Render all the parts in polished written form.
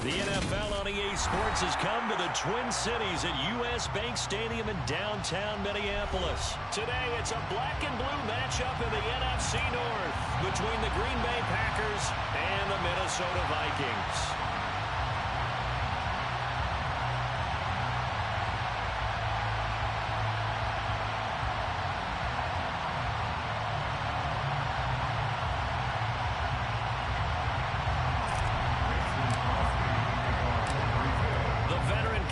The NFL on EA Sports has come to the Twin Cities at U.S. Bank Stadium in downtown Minneapolis. Today, it's a black and blue matchup in the NFC North between the Green Bay Packers and the Minnesota Vikings.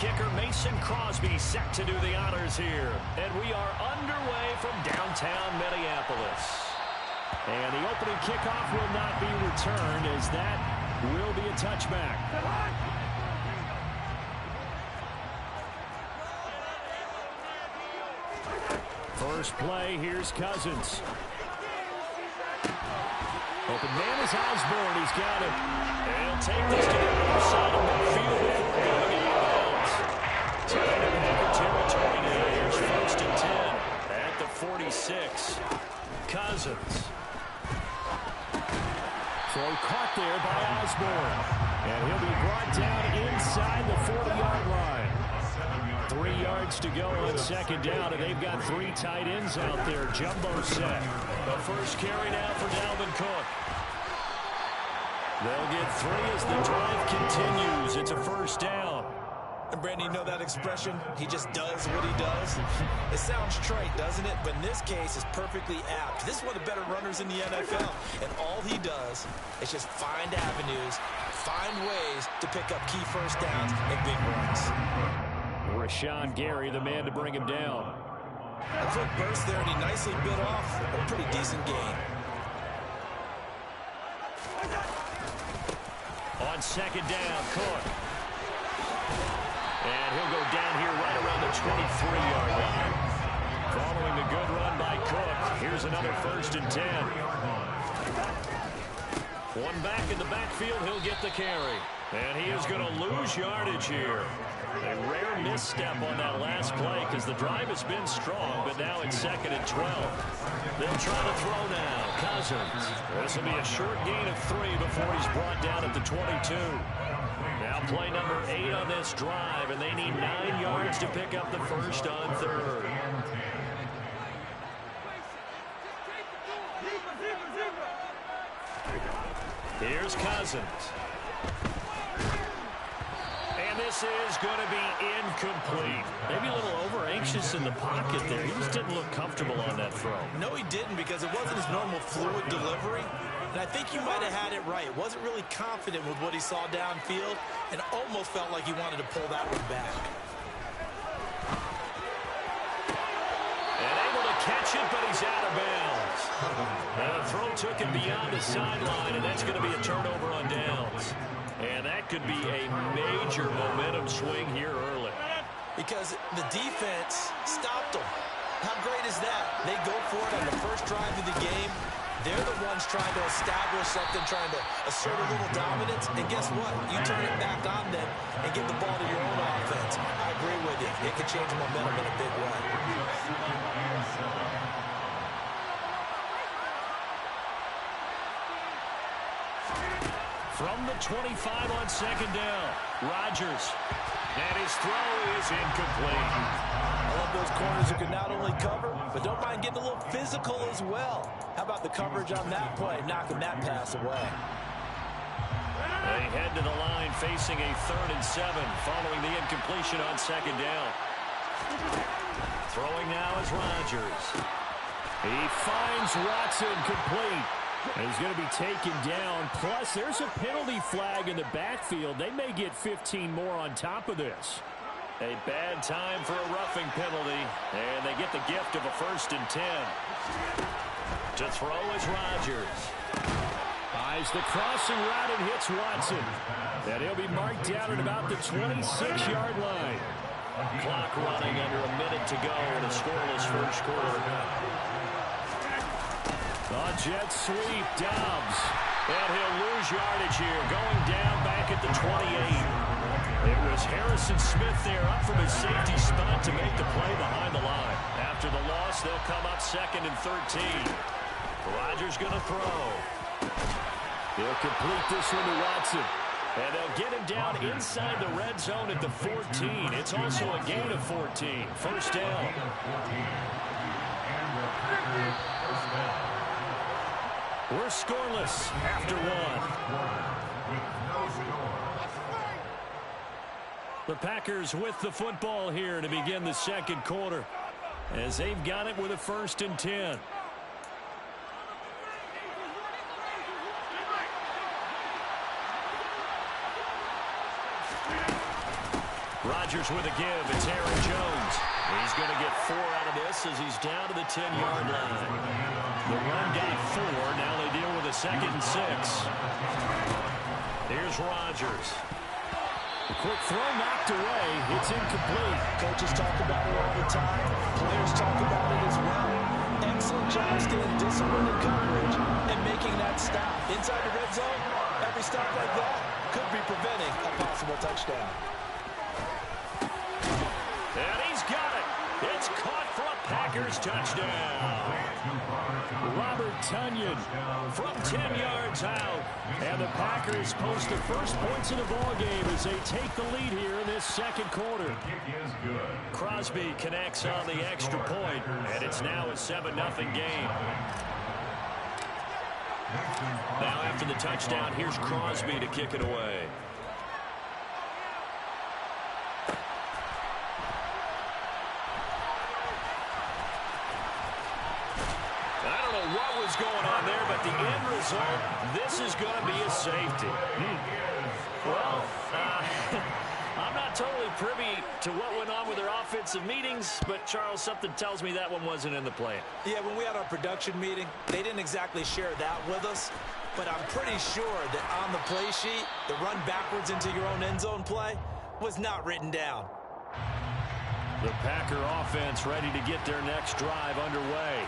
Kicker Mason Crosby set to do the honors here. And we are underway from downtown Minneapolis. And the opening kickoff will not be returned, as that will be a touchback. First play, here's Cousins. Open man is Osborne. He's got it. And he'll take this to the other side of midfield before going out of bounds. Tied up Packer territory now. Here's first and 10 at the 46. Cousins. Throw caught there by Osborne. And he'll be brought down inside the 40-yard line. 3 yards to go on second down, and they've got 3 tight ends out there. Jumbo set. The first carry now for Dalvin Cook. They'll get 3 as the drive continues. It's a first down. And Brandon, you know that expression? He just does what he does. It sounds trite, doesn't it? But in this case, it's perfectly apt. This is one of the better runners in the NFL. And all he does is just find avenues, find ways to pick up key first downs and big runs. Rashawn Gary, the man to bring him down. A quick burst there, and he nicely bit off a pretty decent gain. On second down, Cook. And he'll go down here right around the 23-yard line. Following the good run by Cook, here's another first and 10. One back in the backfield, he'll get the carry. And he is going to lose yardage here. A rare misstep on that last play because the drive has been strong, but now it's second and 12. They'll try to throw now. Cousins. This will be a short gain of 3 before he's brought down at the 22. Now play number 8 on this drive, and they need 9 yards to pick up the first on third. Here's Cousins. And this is going to be incomplete. Maybe a little over-anxious in the pocket there. He just didn't look comfortable on that throw. No, he didn't, because it wasn't his normal fluid delivery. And I think you might have had it right. Wasn't really confident with what he saw downfield and almost felt like he wanted to pull that one back. And able to catch it, but he's out of bounds. And the throw took him beyond the sideline, and that's going to be a turnover on downs. And that could be a major momentum swing here early. Because the defense stopped them. How great is that? They go for it on the first drive of the game. They're the ones trying to establish something, trying to assert a little dominance. And guess what? You turn it back on them and give the ball to your own offense. I agree with you. It can change momentum in a big way. From the 25 on second down, Rodgers. And his throw is incomplete. I love those corners who can not only cover, but don't mind getting a little physical as well. How about the coverage on that play, knocking that pass away? They head to the line facing a 3rd and 7 following the incompletion on second down. Throwing now is Rodgers. He finds Watson complete. And he's going to be taken down. Plus, there's a penalty flag in the backfield. They may get 15 more on top of this. A bad time for a roughing penalty. And they get the gift of a 1st and 10. To throw is Rodgers. Eyes the crossing route and hits Watson. And he'll be marked down at about the 26-yard line. Clock running under a minute to go in a scoreless first quarter. The jet sweep, Dobbs. And he'll lose yardage here, going down back at the 28. It was Harrison Smith there up from his safety spot to make the play behind the line. After the loss, they'll come up 2nd and 13. Rodgers going to throw. He'll complete this one to Watson. And they'll get him down inside the red zone at the 14. It's also a gain of 14. First down. We're scoreless after one. The Packers with the football here to begin the second quarter, as they've got it with a 1st and 10. Rodgers with a give. It's Aaron Jones. He's going to get 4 out of this as he's down to the 10-yard line. The run got 4. Now they deal with a 2nd and 6. Here's Rodgers. The quick throw knocked away. It's incomplete. Coaches talk about it all the time. Players talk about it as well. Excellent job staying disciplined in coverage and making that stop. Inside the red zone, every stop like that could be preventing a possible touchdown. And he's got it. It's caught for a Packers touchdown. Robert Tonyan from 10 yards out. And the Packers post the first points in the ballgame as they take the lead here in this second quarter. Crosby connects on the extra point, and it's now a 7-0 game. Now after the touchdown, here's Crosby to kick it away. What was going on there, but the end result, this is going to be a safety. Well, I'm not totally privy to what went on with their offensive meetings, but Charles, something tells me that one wasn't in the plan. Yeah, when we had our production meeting, they didn't exactly share that with us, but I'm pretty sure that on the play sheet, the run backwards into your own end zone play was not written down. The Packer offense ready to get their next drive underway.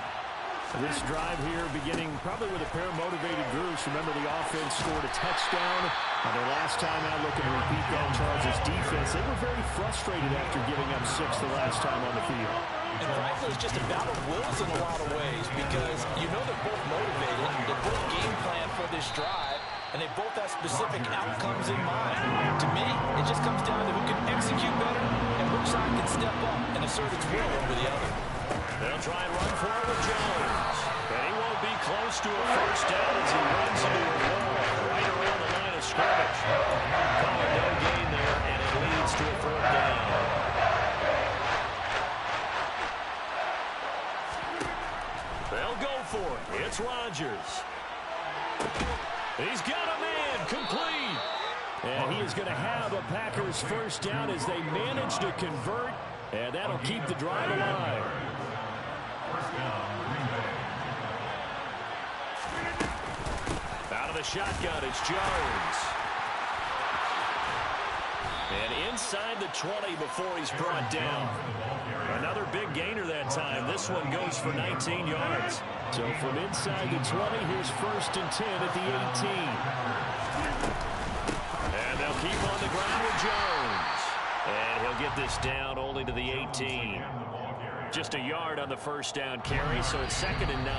This drive here beginning probably with a pair of motivated groups. Remember, the offense scored a touchdown on their last time out, looking to repeat that. Charles' defense, they were very frustrated after giving up 6 the last time on the field. And frankly, it's just a battle of wills in a lot of ways because you know they're both motivated, they're both game plan for this drive, and they both have specific outcomes in mind. To me, it just comes down to who can execute better and which side can step up and assert its will over the other. They'll try and run for it with Jones. And he won't be close to a first down as he runs into a wall right around the line of scrimmage. Call it no gain there, and it leads to a 4th down. They'll go for it. It's Rodgers. He's got a man complete. And he is going to have a Packers first down as they manage to convert, and that'll keep the drive alive. Out of the shotgun, it's Jones. And inside the 20 before he's brought down. Another big gainer that time. This one goes for 19 yards. So from inside the 20, here's 1st and 10 at the 18. And they'll keep on the ground with Jones. And he'll get this down only to the 18. Just a yard on the first down carry, so it's 2nd and 9.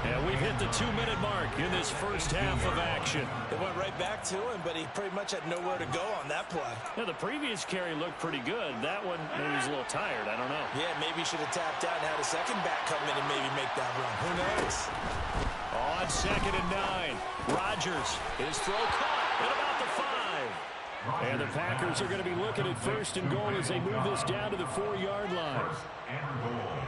And we've hit the 2-minute mark in this first half of action. It went right back to him, but he pretty much had nowhere to go on that play. Yeah, the previous carry looked pretty good. That one, maybe he was a little tired. I don't know. Yeah, maybe he should have tapped out and had a second back come in and maybe make that run. Who knows? On 2nd and 9, Rodgers, his throw caught at about the 5. And the Packers are going to be looking at 1st and goal as they move this down to the 4-yard line.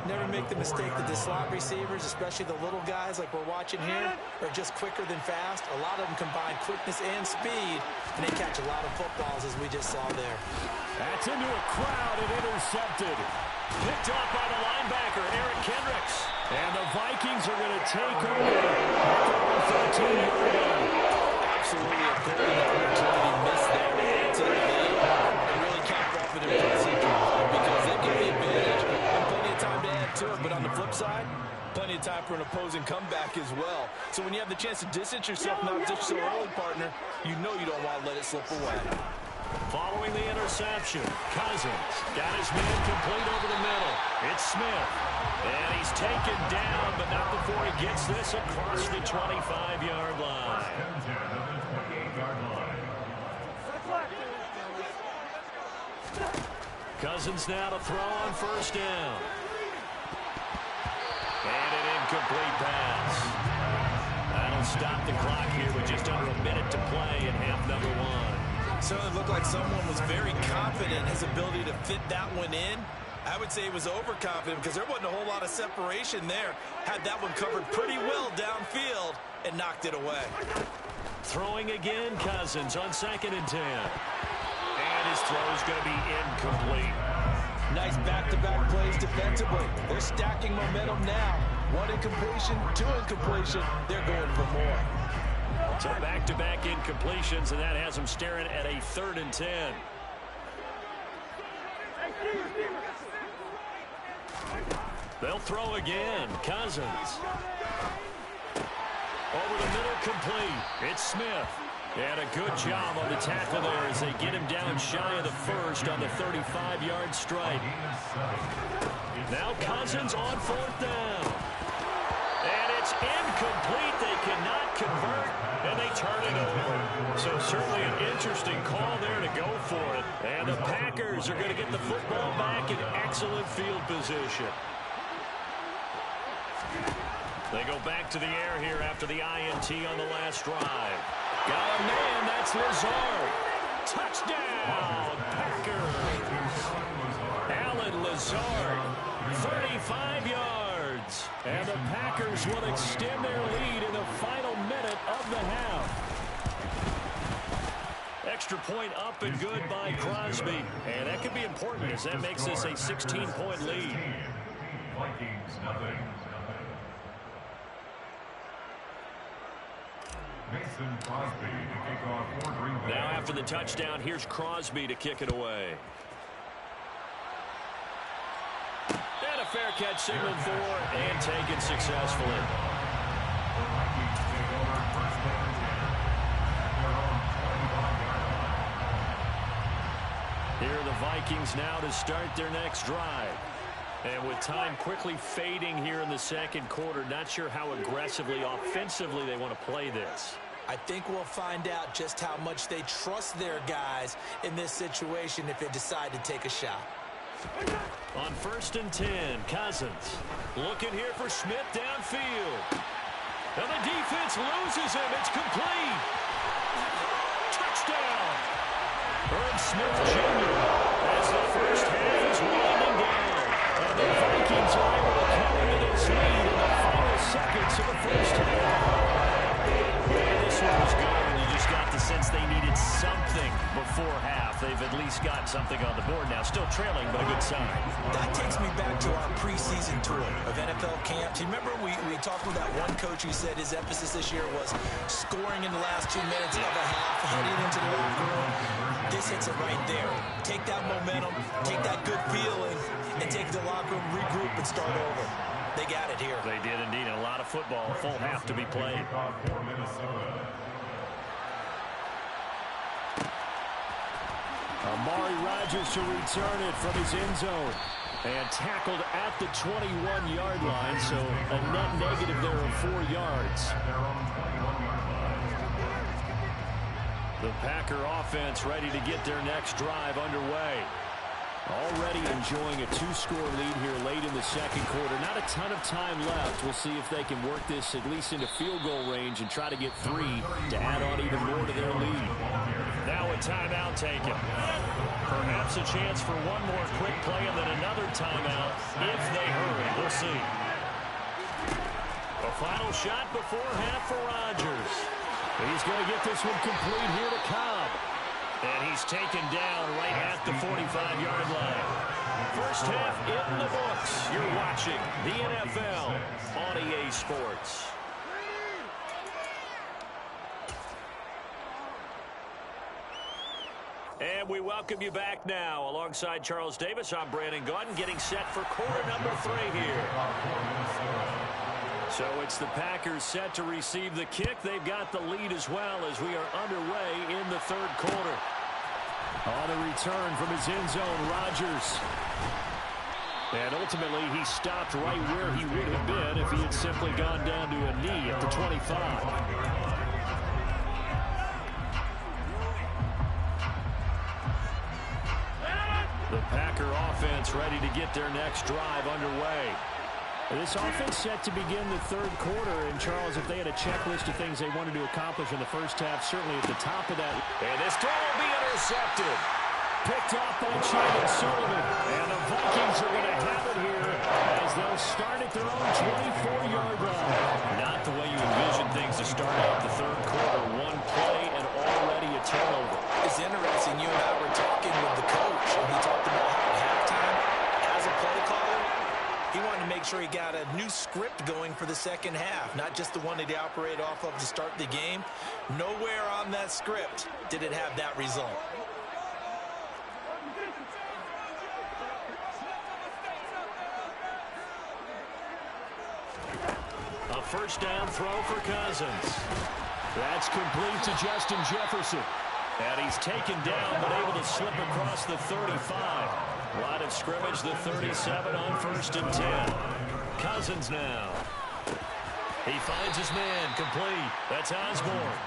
Never make the mistake that the slot receivers, especially the little guys like we're watching here, are just quicker than fast. A lot of them combine quickness and speed, and they catch a lot of footballs, as we just saw there. That's into a crowd and intercepted. Picked up by the linebacker, Eric Kendricks. And the Vikings are going to take over at the 13-yard line. Absolutely a golden opportunity missed there to add to the lead and really cap off an impressive drive because they give the advantage and plenty of time to add to it. But on the flip side, plenty of time for an opposing comeback as well. So when you have the chance to distance yourself, not just so early, partner, you know you don't want to let it slip away. Following the interception, Cousins got his man complete over the middle. It's Smith. And he's taken down, but not before he gets this across the 25-yard line. Cousins now to throw on first down. And an incomplete pass. That'll stop the clock here with just under a minute to play in half number one. Certainly looked like someone was very confident in his ability to fit that one in. I would say he was overconfident because there wasn't a whole lot of separation there. Had that one covered pretty well downfield and knocked it away. Throwing again, Cousins on 2nd and 10. And his throw is going to be incomplete. Nice back-to-back plays defensively. They're stacking momentum now. 1 incompletion, 2 incompletion. They're going for more. So back-to-back incompletions, and that has them staring at a 3rd and 10. They'll throw again. Cousins. Over the middle, complete. It's Smith. And a good job on the tackle there as they get him down shy of the first on the 35-yard strike. Now Cousins on 4th down. And it's incomplete. They cannot convert, and they turn it over. So certainly an interesting call there to go for it. And the Packers are going to get the football back in excellent field position. They go back to the air here after the INT on the last drive. Got a man, that's Lazard. Touchdown, Packers. Alan Lazard, 35 yards. And the Packers will extend their lead in the final minute of the half. Extra point up and good by Crosby. And that could be important as that makes this a 16-point lead. Vikings, nothing. Mason Crosby to kick off for Green Bay. Now after the touchdown, here's Crosby to kick it away. And a fair catch signaled for and taken successfully. The Vikings take over first down and 10 at their own 25-yard line. Here are the Vikings now to start their next drive. And with time quickly fading here in the second quarter, not sure how aggressively, offensively they want to play this. I think we'll find out just how much they trust their guys in this situation if they decide to take a shot. On 1st and 10, Cousins looking here for Smith downfield. And the defense loses him. It's complete. Touchdown. Herb Smith Jr. as the first half is winding down. And the Vikings are able to come into this lead in the final seconds of the first half. And this one was good, and you just got the sense they needed something before half. They've at least got something on the board now. Still trailing, but a good sign. That takes me back to our preseason tour of NFL camps. You remember we talked with that one coach who said his emphasis this year was scoring in the last 2 minutes of a half, heading into the locker room. This hits it right there. Take that momentum, take that good feeling, and take the locker room, regroup, and start over. They got it here. They did indeed. A lot of football, a full half to be played. For Minnesota. Amari Rodgers to return it from his end zone. And tackled at the 21-yard line, so a net negative there of 4 yards. The Packer offense ready to get their next drive underway. Already enjoying a 2-score lead here late in the second quarter. Not a ton of time left. We'll see if they can work this at least into field goal range and try to get 3 to add on even more to their lead. Now a timeout taken. Perhaps a chance for one more quick play and then another timeout if they hurry. We'll see. A final shot before half for Rodgers. He's going to get this one complete here to Cobb. And he's taken down right at the 45-yard line. First half in the books. You're watching the NFL on EA Sports. And we welcome you back now. Alongside Charles Davis, I'm Brandon Gaudin, getting set for quarter number 3 here. So it's the Packers set to receive the kick. They've got the lead as well as we are underway in the third quarter. On the return from his end zone, Rodgers. And ultimately, he stopped right where he would have been if he had simply gone down to a knee at the 25. The Packer offense ready to get their next drive underway. This offense set to begin the third quarter. And, Charles, if they had a checklist of things they wanted to accomplish in the first half, certainly at the top of that. And this throw will be intercepted. Picked off by Chandler Sullivan. And the Vikings are going to have it here as they'll start at their own 24-yard line. Not the way you envision things to start out the third quarter. One play and already a turnover. It's interesting. You and I were talking with the coach, and he talked about how at halftime, as a play caller, he wanted to make sure he got a new script going for the second half, not just the one that he operated off of to start the game. Nowhere on that script did it have that result. A first down throw for Cousins. That's complete to Justin Jefferson. And he's taken down, but able to slip across the 35. Line of scrimmage, the 37 on 1st and 10. Cousins now. He finds his man, complete. That's Osborne.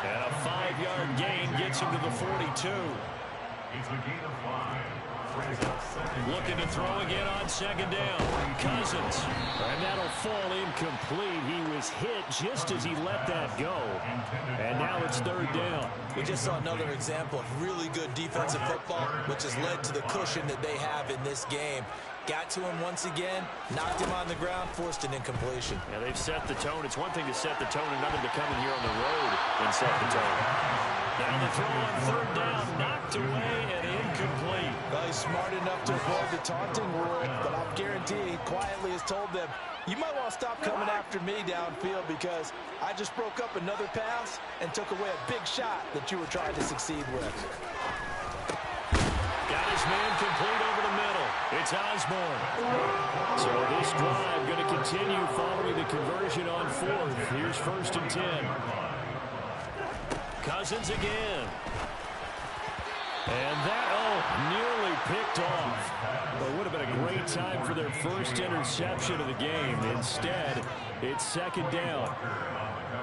And a 5-yard gain gets him to the 42. It's a gain of 5. Looking to throw again on second down. Cousins. And that'll fall incomplete. He was hit just as he let that go. And now it's third down. We just saw another example of really good defensive football, which has led to the cushion that they have in this game. Got to him once again, knocked him on the ground, forced an incompletion. Yeah, they've set the tone. It's one thing to set the tone, another to come in here on the road and set the tone. Now the throw on third down, knocked away and incomplete. Well, he's smart enough to avoid the taunting rule, but I'll guarantee he quietly has told them, you might want to stop coming after me downfield because I just broke up another pass and took away a big shot that you were trying to succeed with. Got his man complete over the middle. It's Osborne. So this drive going to continue following the conversion on fourth. Here's 1st and 10. Cousins again. And that, nearly picked off. Well, it would have been a great time for their first interception of the game. Instead, it's second down.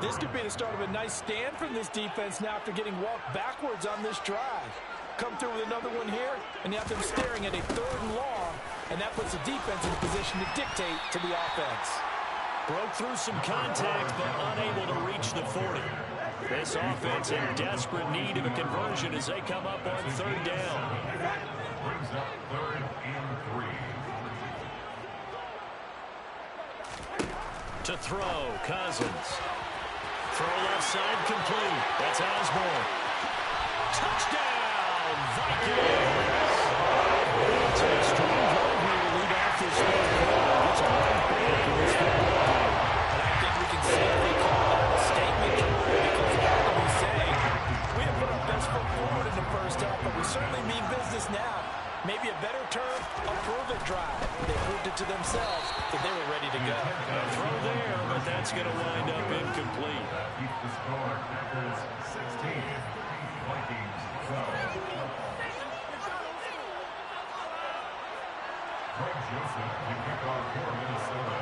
This could be the start of a nice stand from this defense now after getting walked backwards on this drive. Come through with another one here, and you have them staring at a 3rd and long, and that puts the defense in a position to dictate to the offense. Broke through some contact, but unable to reach the 40. This offense in desperate need of a conversion as they come up on third down. Brings up 3rd and 3. To throw, Cousins. Throw left side complete. That's Osborne. Touchdown, Vikings! It's an extreme drive here to lead off this third quarter. It's a great break in this football game. And I think we can safely call that a statement because what are we saying? We have put our best foot forward in the first half, but we certainly mean business now. Maybe a better term, a prove-it drive. They proved it to themselves that they were ready to go. A throw there, but that's going to wind up incomplete. Keeps the score. Packers 16. Vikings 12. Greg Joseph to kick off for Minnesota.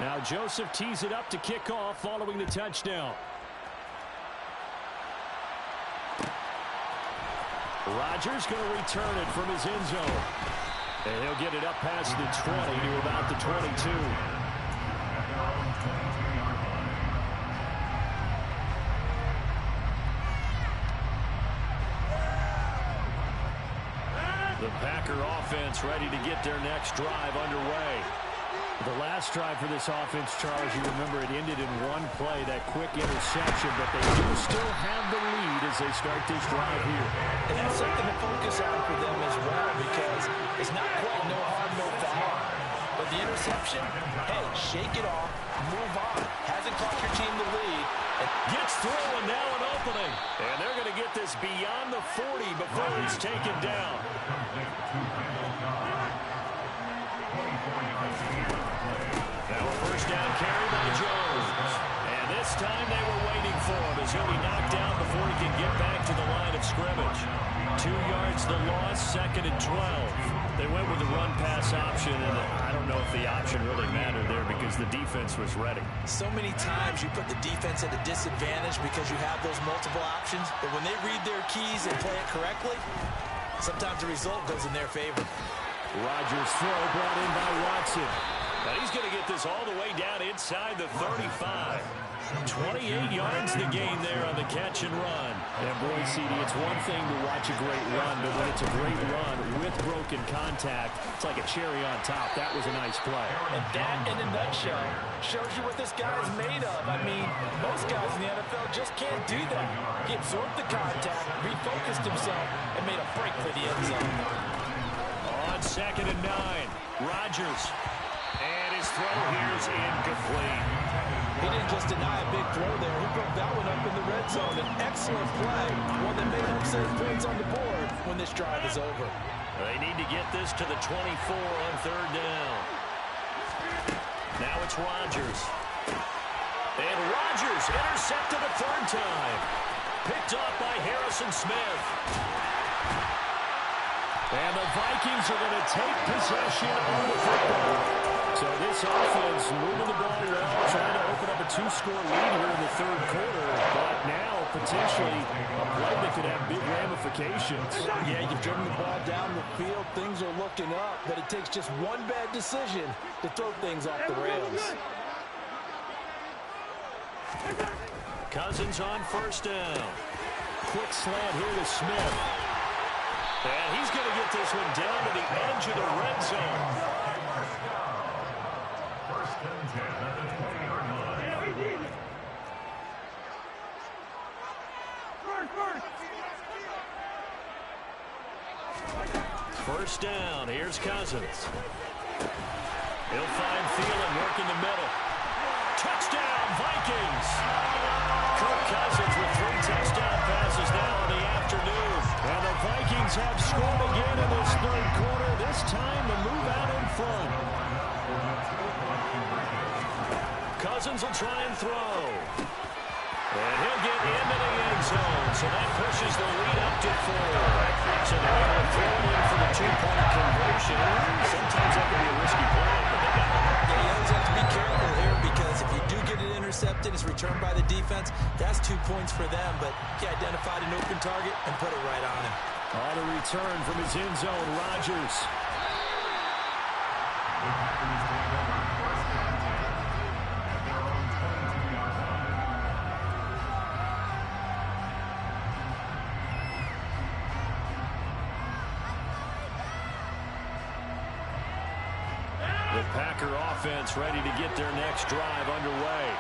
Now Joseph tees it up to kick off following the touchdown. Rodgers going to return it from his end zone. And he'll get it up past the 20 to about the 22. The Packer offense ready to get their next drive underway. The last drive for this offense, Charles, you remember it ended in one play, that quick interception, but they do still have the lead as they start this drive here. And that's something to focus on for them as well because it's not quite no harm, no foul. But the interception, hey, shake it off, move on. Hasn't cost your team the lead. Gets through and now an opening. And they're going to get this beyond the 40 before he's taken down. Now a first down carry by Jones. And this time they were waiting for him as he'll be knocked down before he can get back to the line of scrimmage. 2 yards the loss, 2nd and 12. They went with the run-pass option, and I don't know if the option really mattered there because the defense was ready. So many times you put the defense at a disadvantage because you have those multiple options, but when they read their keys and play it correctly, sometimes the result goes in their favor. Rodgers' throw brought in by Watson. And he's going to get this all the way down inside the 35. 28 yards the gain there on the catch and run. And boy, CD, it's one thing to watch a great run, but when it's a great run with broken contact, it's like a cherry on top. That was a nice play. And that, in a nutshell, shows you what this guy is made of. I mean, most guys in the NFL just can't do that. He absorbed the contact, refocused himself, and made a break for the end zone. On 2nd and 9, Rodgers. And his throw here is incomplete. He didn't just deny a big throw there. He broke that one up in the red zone. An excellent play, one that made him save points on the board when this drive is over. They need to get this to the 24 on 3rd down. Now it's Rodgers. And Rodgers intercepted a 3rd time. Picked up by Harrison Smith. And the Vikings are going to take possession of the football. So this offense moving the ball well, trying to open up a 2-score lead here in the 3rd quarter. But now, potentially, a play that could have big ramifications. Yeah, you've driven the ball down the field. Things are looking up, but it takes just one bad decision to throw things off the rails. Cousins on 1st down. Quick slant here to Smith. And he's going to get this one down to the edge of the red zone. First down, here's Cousins. He'll find Thielen working the middle. Touchdown, Vikings! Kirk Cousins with 3 touchdown passes now in the afternoon. And the Vikings have scored again in this 3rd quarter. This time to move out in front. Cousins will try and throw. And he'll get into the end zone. So that pushes the lead up to 4. So they're able to throw it in for the 2-point conversion. Sometimes that can be a risky play, but they got it. Yeah, you always have to be careful here because if you do get it intercepted, it's returned by the defense. That's 2 points for them, but he identified an open target and put it right on him. On a return from his end zone, Rodgers. The Packer offense ready to get their next drive underway.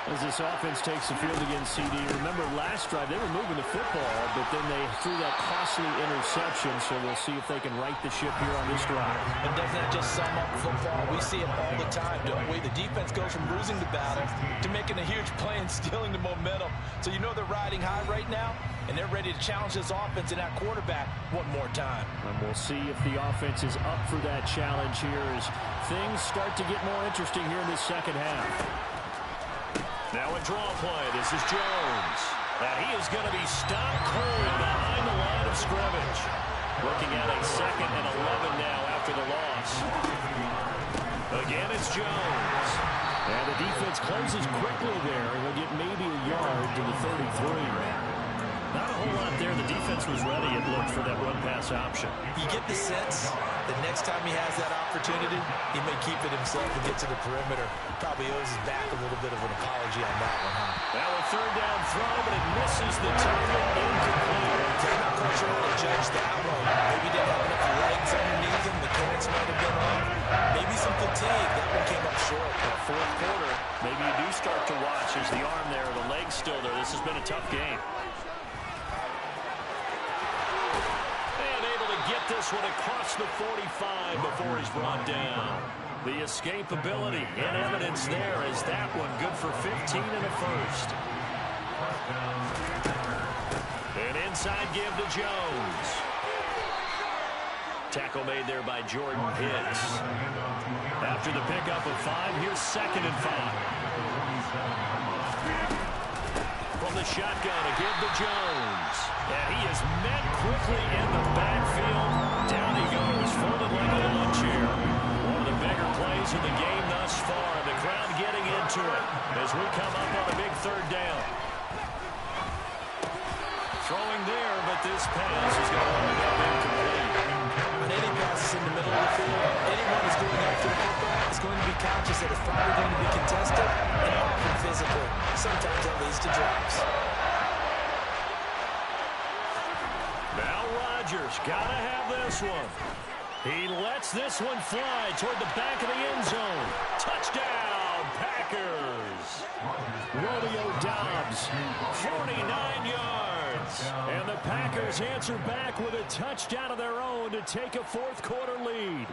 As this offense takes the field against CD. Remember, last drive, they were moving the football, but then they threw that costly interception, so we'll see if they can right the ship here on this drive. And doesn't that just sum up football? We see it all the time, don't we? The defense goes from losing the battle to making a huge play and stealing the momentum. So you know they're riding high right now, and they're ready to challenge this offense and that quarterback one more time. And we'll see if the offense is up for that challenge here as things start to get more interesting here in this 2nd half. Now a draw play. This is Jones. And he is going to be stopped cold behind the line of scrimmage. Looking at a 2nd and 11 now after the loss. Again, it's Jones. And the defense closes quickly there, and will get maybe a yard to the 33. Not a whole lot there. The defense was ready, it looked, for that run-pass option. You get the sense that next time he has that opportunity, he may keep it himself and get to the perimeter. Probably owes his back a little bit of an apology on that one, huh? Now a 3rd down throw, but it misses the target. Incomplete. I'm not quite sure how to judge that one. Maybe didn't have enough legs underneath him. The clearance might have been off. Maybe some fatigue. That one came up short. In the 4th quarter, maybe you do start to watch as the arm there, the leg's still there. This has been a tough game. Get this one across the 45 before he's brought down. The escapability in evidence there is that one good for 15 and a 1st. An inside give to Jones. Tackle made there by Jordan Hicks. After the pickup of 5, here's 2nd and 5. From the shotgun, a give to Jones. And he is met quickly in the backfield. Down he goes, folded like a lawn chair. One of the bigger plays of the game thus far. The crowd getting into it as we come up on a big 3rd down. Throwing there, but but this pass is going to wind up incomplete. On any passes in the middle of the field, anyone who's going after the football is going to be conscious that it's probably going to be contested and often physical. Sometimes that leads to drops. Now Rodgers got to have this one. He lets this one fly toward the back of the end zone. Touchdown, Packers. Romeo Doubs, 49 yards. And the Packers answer back with a touchdown of their own to take a fourth-quarter lead.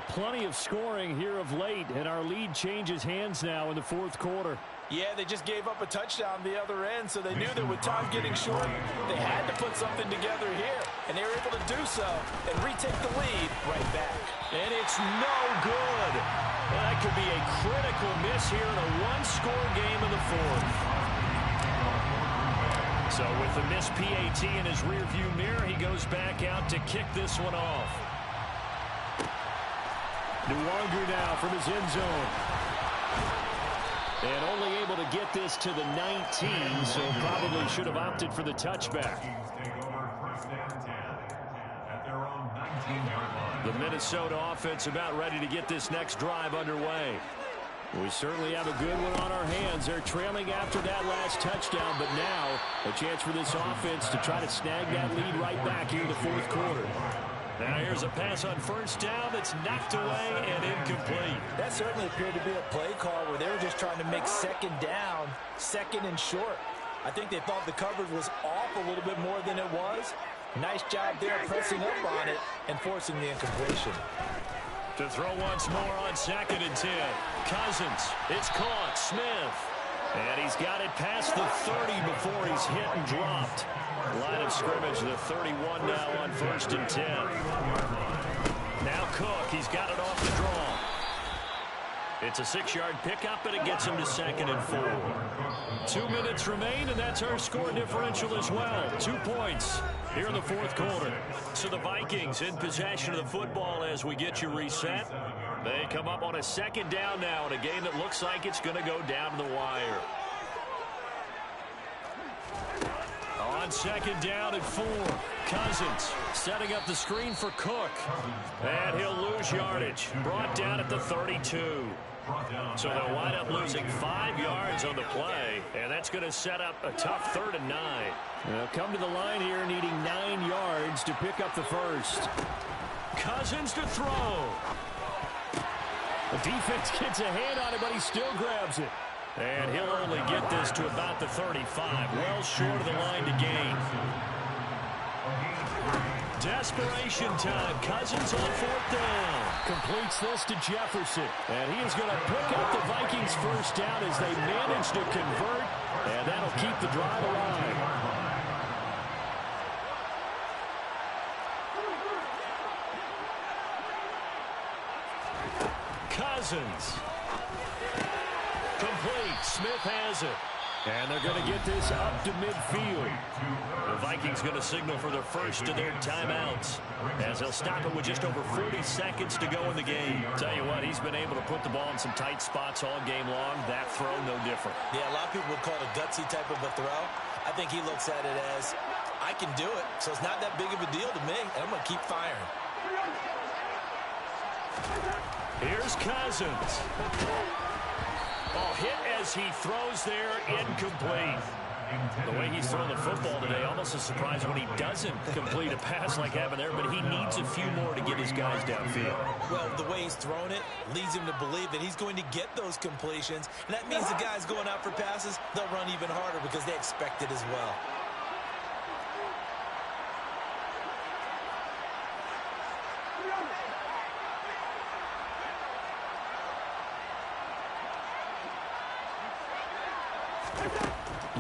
Plenty of scoring here of late, and our lead changes hands now in the fourth quarter. Yeah, they just gave up a touchdown the other end, so they knew that with time getting short, they had to put something together here. And they were able to do so and retake the lead right back. And it's no good. That could be a critical miss here in a one-score game in the fourth. So with the missed PAT in his rearview mirror, he goes back out to kick this one off. Nwogu now from his end zone. And only able to get this to the 19, so probably should have opted for the touchback. The Minnesota offense about ready to get this next drive underway. We certainly have a good one on our hands. They're trailing after that last touchdown, but now a chance for this offense to try to snag that lead right back here in the fourth quarter. Now here's a pass on first down that's knocked away and incomplete. That certainly appeared to be a play call where they were just trying to make second down, second and short. I think they thought the coverage was off a little bit more than it was. Nice job there pressing up on it and forcing the incompletion. To throw once more on 2nd and 10. Cousins, it's caught. Smith. And he's got it past the 30 before he's hit and dropped. Line of scrimmage, the 31 now on 1st and 10. Now Cook, he's got it off the draw. It's a 6-yard pickup, and it gets him to 2nd and 4. 2 minutes remain, and that's our score differential as well. 2 points here in the fourth quarter. So the Vikings in possession of the football as we get you reset. They come up on a 2nd down now in a game that looks like it's going to go down to the wire. On 2nd down and 4. Cousins setting up the screen for Cook. And he'll lose yardage. Brought down at the 32. So they'll wind up losing 5 yards on the play. And that's going to set up a tough 3rd and 9. They'll come to the line here needing 9 yards to pick up the first. Cousins to throw. The defense gets a hand on it, but he still grabs it. And he'll only get this to about the 35. Well short of the line to gain. Desperation time. Cousins on 4th down. Completes this to Jefferson. And he is going to pick up the Vikings first down as they manage to convert. And that'll keep the drive alive. Cousins. Complete. Smith has it. And they're going to get this up to midfield. The Vikings going to signal for the first of their timeouts as they'll stop it with just over 40 seconds to go in the game. Tell you what, he's been able to put the ball in some tight spots all game long. That throw, no different. Yeah, a lot of people would call it a gutsy type of a throw. I think he looks at it as, I can do it, so it's not that big of a deal to me, and I'm going to keep firing. Here's Cousins. Oh, hit as he throws there, incomplete. The way he's thrown the football today, almost a surprise when he doesn't complete a pass like having there, but he needs a few more to get his guys downfield. Well, the way he's thrown it leads him to believe that he's going to get those completions, and that means the guys going out for passes, they'll run even harder because they expect it as well.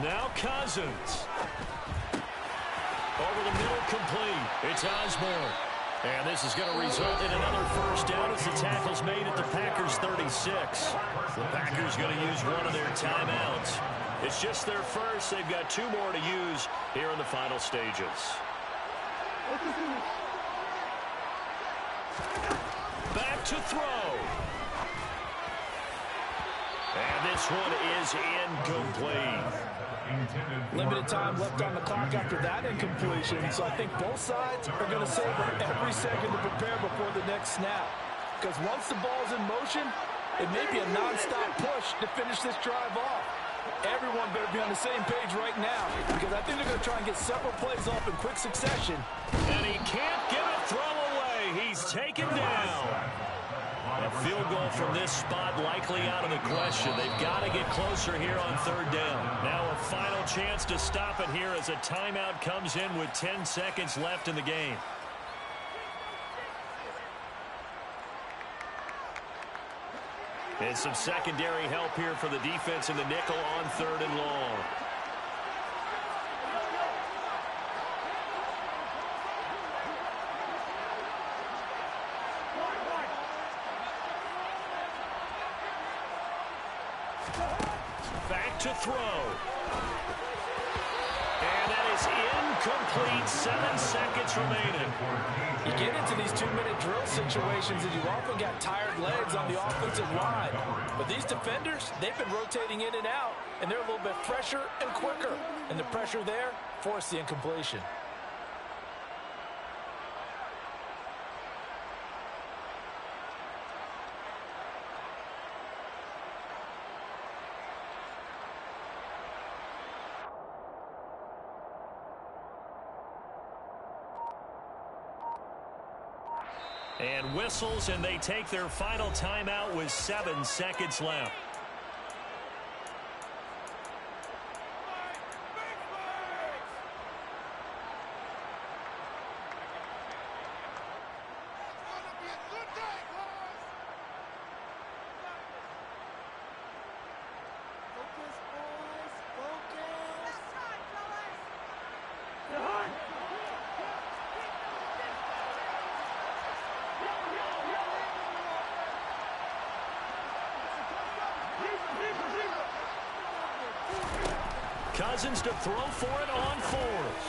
Now Cousins. Over the middle, complete. It's Osborne. And this is going to result in another first down as the tackle's made at the Packers' 36. The Packers going to use one of their timeouts. It's just their first. They've got 2 more to use here in the final stages. Back to throw. And this one is incomplete. Limited time left on the clock after that incompletion, so I think both sides are going to savor every second to prepare before the next snap. Because once the ball's in motion, it may be a nonstop push to finish this drive off. Everyone better be on the same page right now, because I think they're going to try and get several plays off in quick succession. And he can't get a throw away. He's taken down. A field goal from this spot likely out of the question. They've got to get closer here on third down. Now a final chance to stop it here as a timeout comes in with 10 seconds left in the game. And some secondary help here for the defense in the nickel on third and long. Back to throw. And that is incomplete. 7 seconds remaining. You get into these 2-minute drill situations and you often got tired legs on the offensive line. But these defenders, they've been rotating in and out, and they're a little bit fresher and quicker. And the pressure there forced the incompletion. And whistles, and they take their final timeout with 7 seconds left. Cousins to throw for it on fourth.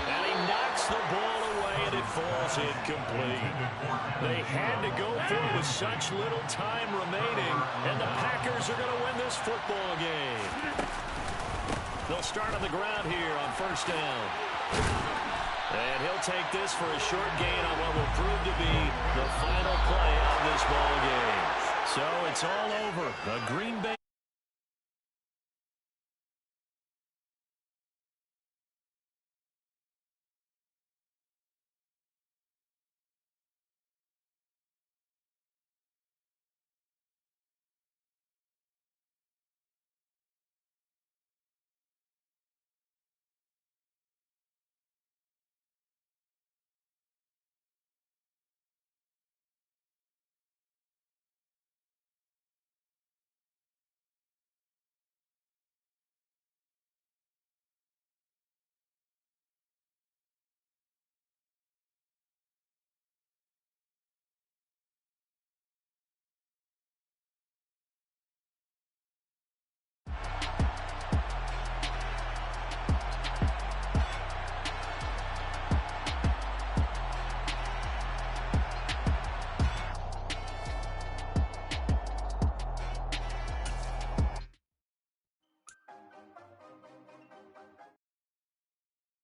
And he knocks the ball away, and it falls incomplete. They had to go for it with such little time remaining, and the Packers are going to win this football game. They'll start on the ground here on first down. And he'll take this for a short gain on what will prove to be the final play of this ball game. So it's all over. The Green Bay